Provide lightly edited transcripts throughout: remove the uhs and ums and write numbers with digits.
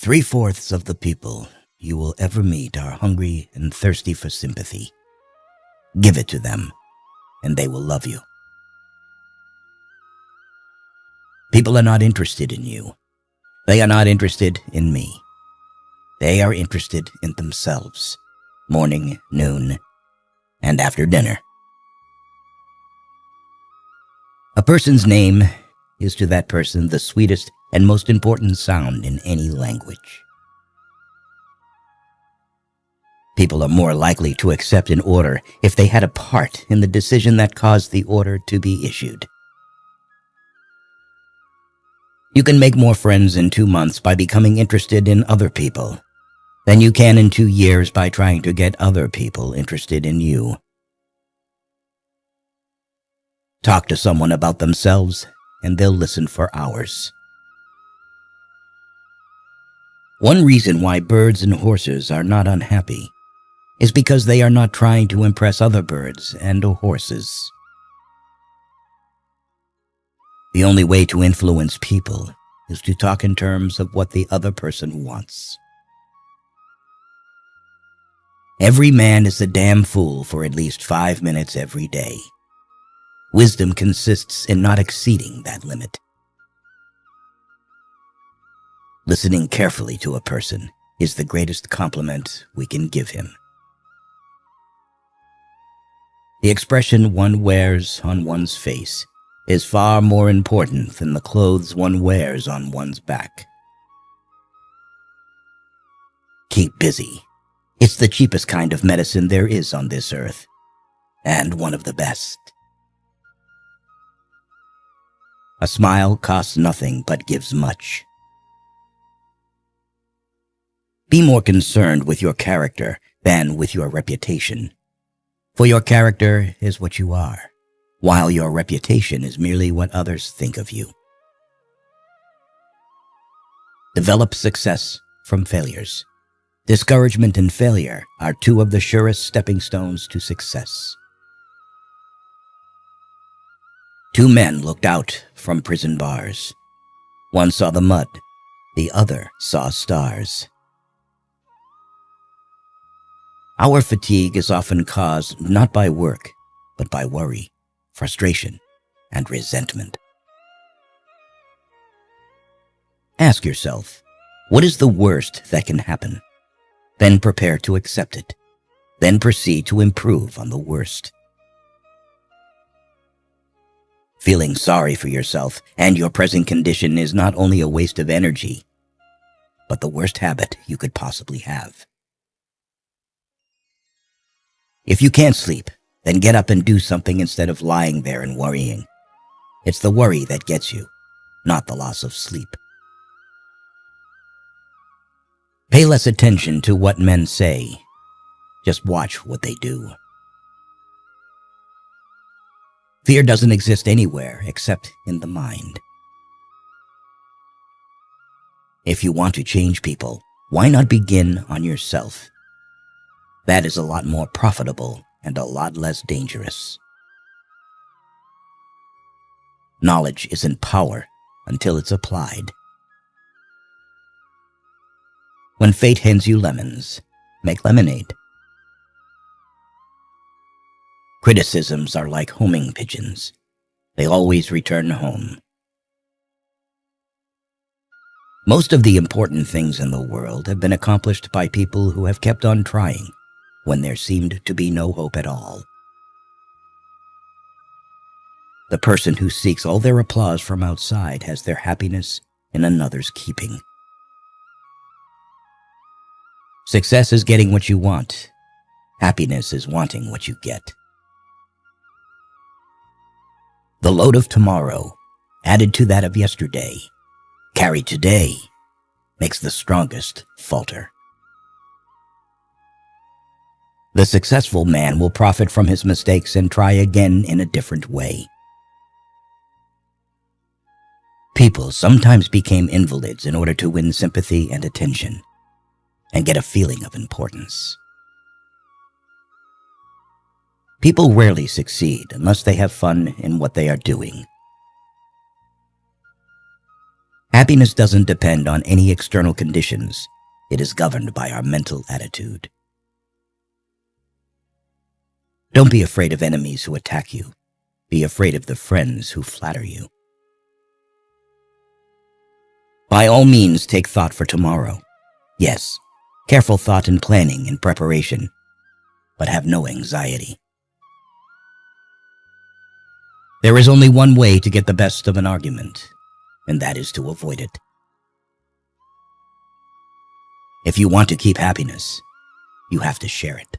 3/4 of the people you will ever meet are hungry and thirsty for sympathy. Give it to them, and they will love you. People are not interested in you. They are not interested in me. They are interested in themselves, morning, noon, and after dinner. A person's name is to that person the sweetest and most important sound in any language. People are more likely to accept an order if they had a part in the decision that caused the order to be issued. You can make more friends in 2 months by becoming interested in other people than you can in 2 years by trying to get other people interested in you. Talk to someone about themselves, and they'll listen for hours. One reason why birds and horses are not unhappy is because they are not trying to impress other birds and horses. The only way to influence people is to talk in terms of what the other person wants. Every man is a damn fool for at least 5 minutes every day. Wisdom consists in not exceeding that limit. Listening carefully to a person is the greatest compliment we can give him. The expression one wears on one's face is far more important than the clothes one wears on one's back. Keep busy. It's the cheapest kind of medicine there is on this earth, and one of the best. A smile costs nothing but gives much. Be more concerned with your character than with your reputation, for your character is what you are, while your reputation is merely what others think of you. Develop success from failures. Discouragement and failure are 2 of the surest stepping stones to success. 2 men looked out from prison bars. One saw the mud, the other saw stars. Our fatigue is often caused not by work, but by worry, frustration, and resentment. Ask yourself, what is the worst that can happen? Then prepare to accept it. Then proceed to improve on the worst. Feeling sorry for yourself and your present condition is not only a waste of energy, but the worst habit you could possibly have. If you can't sleep, then get up and do something instead of lying there and worrying. It's the worry that gets you, not the loss of sleep. Pay less attention to what men say. Just watch what they do. Fear doesn't exist anywhere except in the mind. If you want to change people, why not begin on yourself? That is a lot more profitable and a lot less dangerous. Knowledge isn't power until it's applied. When fate hands you lemons, make lemonade. Criticisms are like homing pigeons. They always return home. Most of the important things in the world have been accomplished by people who have kept on trying when there seemed to be no hope at all. The person who seeks all their applause from outside has their happiness in another's keeping. Success is getting what you want. Happiness is wanting what you get. The load of tomorrow, added to that of yesterday, carried today, makes the strongest falter. The successful man will profit from his mistakes and try again in a different way. People sometimes became invalids in order to win sympathy and attention, and get a feeling of importance. People rarely succeed unless they have fun in what they are doing. Happiness doesn't depend on any external conditions. It is governed by our mental attitude. Don't be afraid of enemies who attack you. Be afraid of the friends who flatter you. By all means, take thought for tomorrow. Yes, careful thought and planning and preparation, but have no anxiety. There is only one way to get the best of an argument, and that is to avoid it. If you want to keep happiness, you have to share it.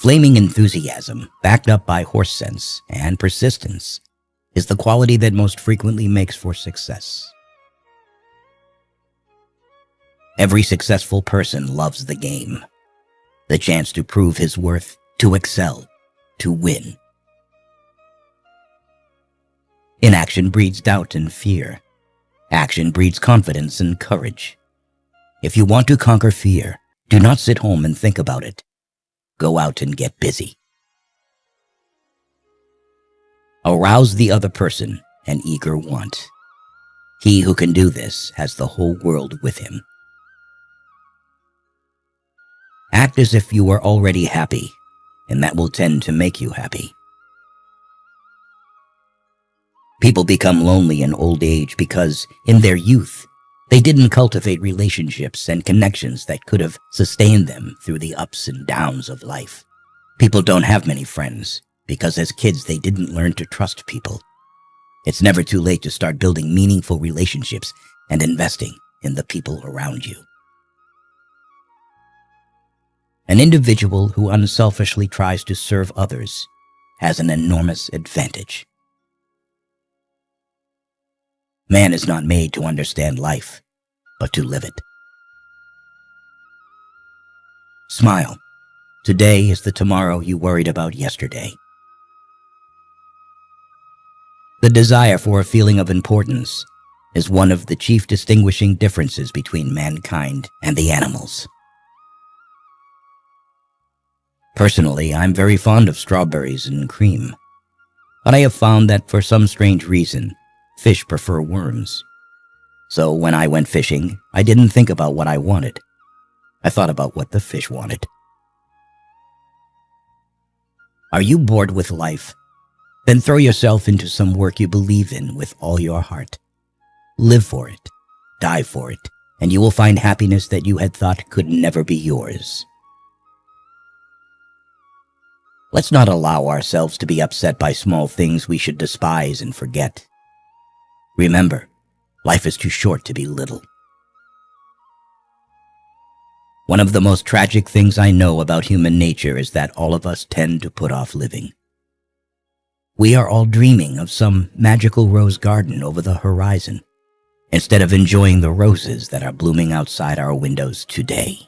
Flaming enthusiasm, backed up by horse sense and persistence, is the quality that most frequently makes for success. Every successful person loves the game, the chance to prove his worth, to excel, to win. Inaction breeds doubt and fear. Action breeds confidence and courage. If you want to conquer fear, do not sit home and think about it. Go out and get busy. Arouse the other person, an eager want. He who can do this has the whole world with him. Act as if you are already happy, and that will tend to make you happy. People become lonely in old age because, in their youth, they didn't cultivate relationships and connections that could have sustained them through the ups and downs of life. People don't have many friends because as kids they didn't learn to trust people. It's never too late to start building meaningful relationships and investing in the people around you. An individual who unselfishly tries to serve others has an enormous advantage. Man is not made to understand life, but to live it. Smile. Today is the tomorrow you worried about yesterday. The desire for a feeling of importance is one of the chief distinguishing differences between mankind and the animals. Personally, I'm very fond of strawberries and cream, but I have found that for some strange reason, fish prefer worms. So when I went fishing, I didn't think about what I wanted. I thought about what the fish wanted. Are you bored with life? Then throw yourself into some work you believe in with all your heart. Live for it, die for it, and you will find happiness that you had thought could never be yours. Let's not allow ourselves to be upset by small things we should despise and forget. Remember, life is too short to be little. One of the most tragic things I know about human nature is that all of us tend to put off living. We are all dreaming of some magical rose garden over the horizon, instead of enjoying the roses that are blooming outside our windows today.